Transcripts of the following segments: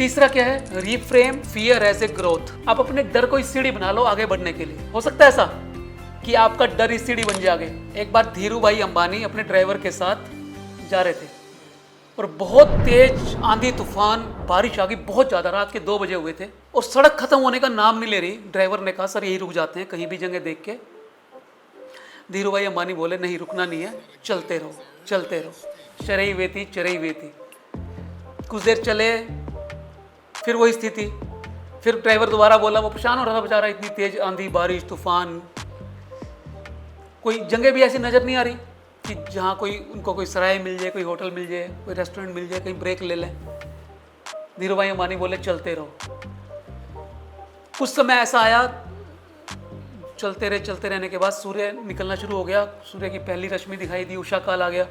तीसरा क्या है, reframe fear as a growth. आप अपने डर को इस सीढ़ी बना लो आगे बढ़ने के लिए। हो सकता है ऐसा कि आपका डर इस सीढ़ी बन जाए आगे। एक बार धीरू भाई अंबानी अपने ड्राइवर के साथ जा रहे थे और बहुत तेज आंधी तूफान बारिश आ गई, बहुत ज़्यादा, रात के 2 बजे हुए थे और सड़क खत्म होने का नाम नहीं ले रही। ड्राइवर ने कहा सर यही रुक जाते हैं कहीं भी जगह देख के। धीरू भाई अंबानी बोले नहीं रुकना नहीं है, चलते रहो चलते रहो। चरई वेती चरई वेती। कुछ देर चले, फिर वही स्थिति। फिर ड्राइवर दोबारा बोला, वो परेशान हो रहा था बेचारा, इतनी तेज आंधी बारिश तूफान। कोई जगह भी ऐसी नज़र नहीं आ रही कि जहाँ कोई उनको कोई सराय मिल जाए, कोई होटल मिल जाए, कोई रेस्टोरेंट मिल जाए, कहीं ब्रेक ले लें। धीरू भाई अंबानी बोले चलते रहो। कुछ समय ऐसा आया, चलते रहने के बाद सूर्य निकलना शुरू हो गया, सूर्य की पहली रश्मि दिखाई दी, उषा काल आ गया।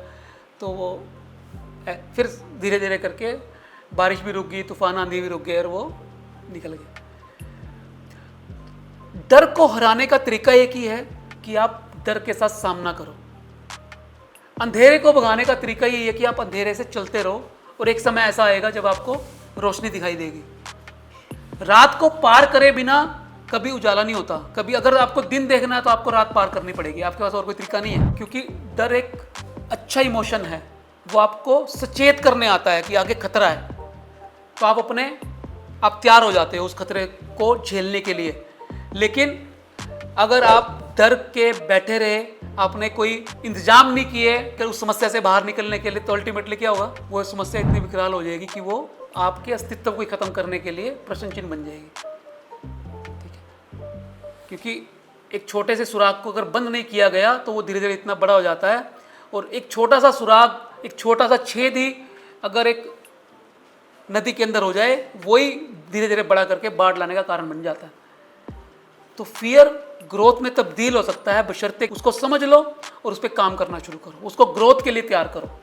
तो वो फिर धीरे धीरे करके बारिश भी रुक गई, तूफान आंधी भी रुक गए और वो निकल गए। डर को हराने का तरीका एक ही है कि आप डर के साथ सामना करो। अंधेरे को भगाने का तरीका यही है कि आप अंधेरे से चलते रहो और एक समय ऐसा आएगा जब आपको रोशनी दिखाई देगी। रात को पार करे बिना कभी उजाला नहीं होता। कभी अगर आपको दिन देखना है तो आपको रात पार करनी पड़ेगी, आपके पास और कोई तरीका नहीं है। क्योंकि डर एक अच्छा इमोशन है, वो आपको सचेत करने आता है कि आगे खतरा है, तो आप तैयार हो जाते हो उस खतरे को झेलने के लिए। लेकिन अगर आप डर के बैठे रहे, आपने कोई इंतजाम नहीं किए कि उस समस्या से बाहर निकलने के लिए, तो अल्टीमेटली क्या होगा, वो समस्या इतनी विकराल हो जाएगी कि वो आपके अस्तित्व को खत्म करने के लिए प्रश्न चिन्ह बन जाएगी। ठीक है, क्योंकि एक छोटे से सुराग को अगर बंद नहीं किया गया तो वो धीरे धीरे इतना बड़ा हो जाता है। और एक छोटा सा सुराग, एक छोटा सा छेद ही अगर एक नदी के अंदर हो जाए, वही धीरे धीरे बड़ा करके बाढ़ लाने का कारण बन जाता है। तो फियर ग्रोथ में तब्दील हो सकता है, बशर्ते उसको समझ लो और उस पर काम करना शुरू करो, उसको ग्रोथ के लिए तैयार करो।